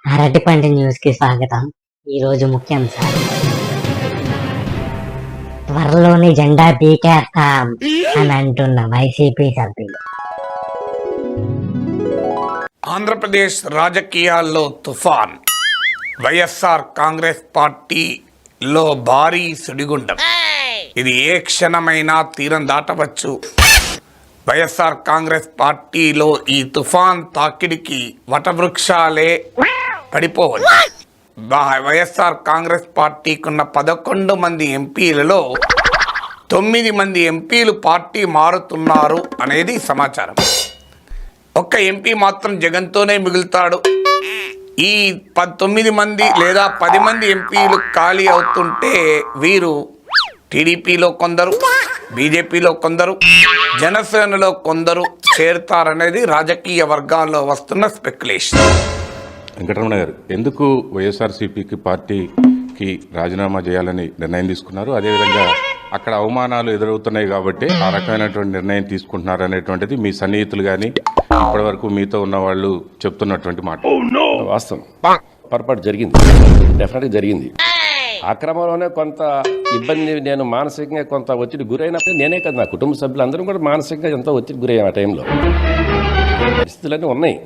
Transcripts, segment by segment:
అరటిపండు న్యూస్ కి స్వాగతం. ఈరోజు ముఖ్యాంశాలు: త్వరలోనే జెండా పీకేస్తాం అని అంటున్న వైసీపీ సభ్యులు. ఆంధ్రప్రదేశ్ రాజకీయాల్లో తుఫాన్. వైఎస్ఆర్ కాంగ్రెస్ పార్టీలో భారీ సుడిగుండం. ఇది ఏ క్షణమైనా తీరం దాటవచ్చు. వైఎస్ఆర్ కాంగ్రెస్ పార్టీలో ఈ తుఫాన్ తాకిడికి వటవృక్షాలే పడిపోవచ్చు. వైఎస్ఆర్ కాంగ్రెస్ పార్టీకున్న 11 మంది ఎంపీలలో 9 మంది ఎంపీలు పార్టీ మారుతున్నారు అనేది సమాచారం. ఒక్క ఎంపీ మాత్రం జగన్తోనే మిగులుతాడు. ఈ 9 మంది లేదా 10 మంది ఎంపీలు ఖాళీ అవుతుంటే వీరు టీడీపీలో కొందరు, బీజేపీలో కొందరు, జనసేనలో కొందరు చేరుతారనేది రాజకీయ వర్గాల్లో వస్తున్న స్పెక్యులేషన్. వెంకటరమణ గారు, ఎందుకు వైఎస్ఆర్సీపీకి పార్టీకి రాజీనామా చేయాలని నిర్ణయం తీసుకున్నారు? అదేవిధంగా అక్కడ అవమానాలు ఎదురవుతున్నాయి కాబట్టి ఆ రకమైనటువంటి నిర్ణయం తీసుకుంటున్నారు అనేటువంటిది మీ సన్నిహితులు కానీ ఇప్పటి వరకు మీతో ఉన్న వాళ్ళు చెప్తున్నటువంటి మాట. వాస్తవం, పొరపాటు జరిగింది, డెఫినెట్గా జరిగింది. ఆ క్రమంలోనే కొంత ఇబ్బంది, నేను మానసికంగా కొంత ఒత్తిడి గురైనప్పుడు నేనే కదా, నా కుటుంబ సభ్యులందరం కూడా మానసికంగా ఎంతో ఒత్తిడి గురయ్యాం. ఆ టైంలో పరిస్థితులన్నీ ఉన్నాయి.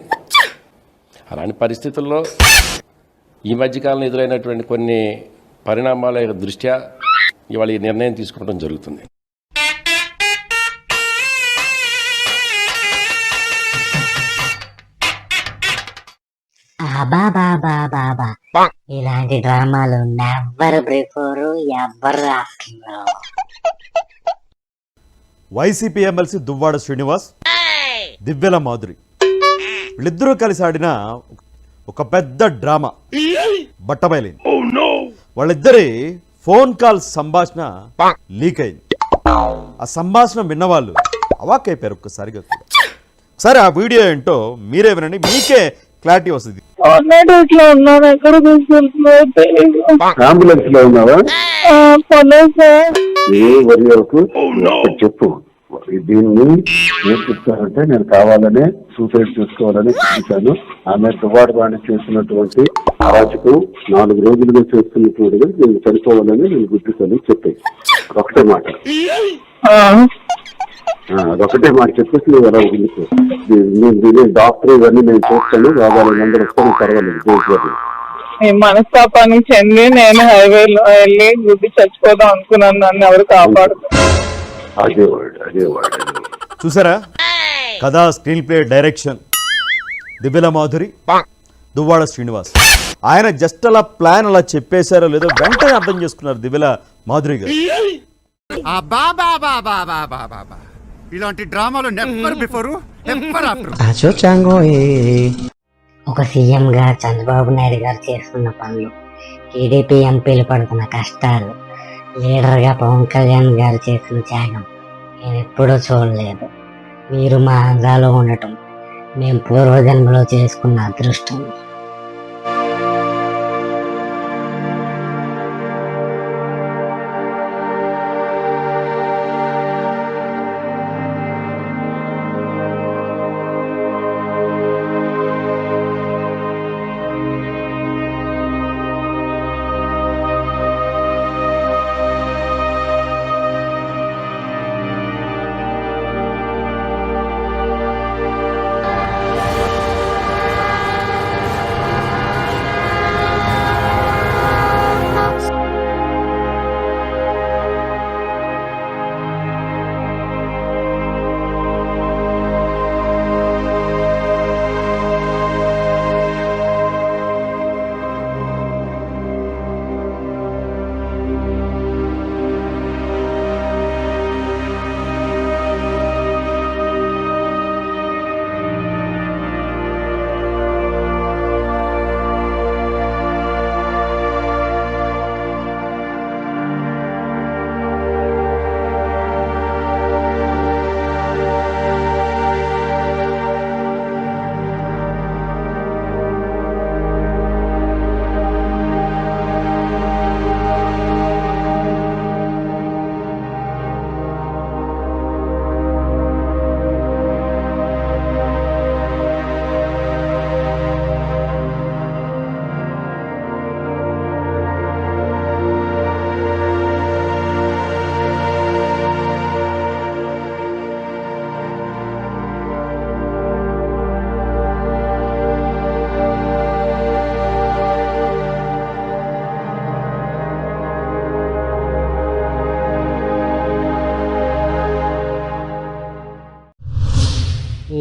అలాంటి పరిస్థితుల్లో ఈ మధ్యకాలంలో ఎదురైనటువంటి కొన్ని పరిణామాల దృష్ట్యా ఇవాళ ఈ నిర్ణయం తీసుకోవడం జరుగుతుంది. ఇలాంటి డ్రామాలు never before ever after. YCP MLC Duvvada Srinivas, Divvala Madhuri వీళ్ళిద్దరూ కలిసి ఆడిన ఒక పెద్ద డ్రామా బట్టబయలైంది. వాళ్ళిద్దరి ఫోన్ కాల్ సంభాషణ లీక్ అయింది. ఆ సంభాషణ విన్నవాళ్ళు అవాక్కైపోయారు ఒక్కసారిగా. సరే, ఆ వీడియో ఏంటో మీరే వినండి, మీకే క్లారిటీ వస్తుంది. అంబులెన్స్ లో ఉన్నావా? చెప్పు. దీన్ని ఏం చెప్తానంటే, నేను కావాలనే సూసైడ్ చేసుకోవాలని చూపించాను. ఆమె దువ్వాడు బాణి చేస్తున్నటువంటి అరాచకం 4 రోజులుగా చేస్తున్నటువంటి నేను చనిపోవాలని నేను గుర్తిస్తాను చెప్పాను. ఒకటే మాట, అదొకటే మాట చెప్పేసి నువ్వు ఎలా ఉండిపో. డాక్టర్ ఇవన్నీ నేను చూస్తాను, రోగాలు అందరూ వస్తాను, పర్వాలేదు. మనస్తాపానికి చెంది నేను హైవేలో వెళ్ళి గుడ్డి చచ్చిపోదాం అనుకున్నాను, నన్ను ఎవరు కాపాడు. చూసారా కథా, screenplay, direction Divvala Madhuri, Duvvada Srinivas. ఆయన జస్ట్ అలా ప్లాన్ అలా చెప్పేశారో లేదో వెంటనే అర్థం చేసుకున్నారు దివ్యల మాధురి గారు. ఇలాంటి డ్రామాలు నెవర్ బిఫోర్ నెవర్ ఆఫ్టర్. ఒక సీఎం గా చంద్రబాబు నాయుడు గారు చేస్తున్న పనులు, టీడీపీ ఎంపీలు పడుతున్న కష్టాలు, లీడర్గా పవన్ కళ్యాణ్ గారు చేసిన త్యాగం నేను ఎప్పుడూ చూడలేదు. మీరు మా ఆంధ్రాలో ఉండటం మేము పూర్వజన్మలో చేసుకున్న అదృష్టం.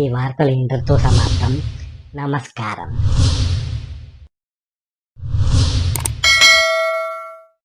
ఈ వార్తలు ఇంతటితో సమాప్తం. నమస్కారం.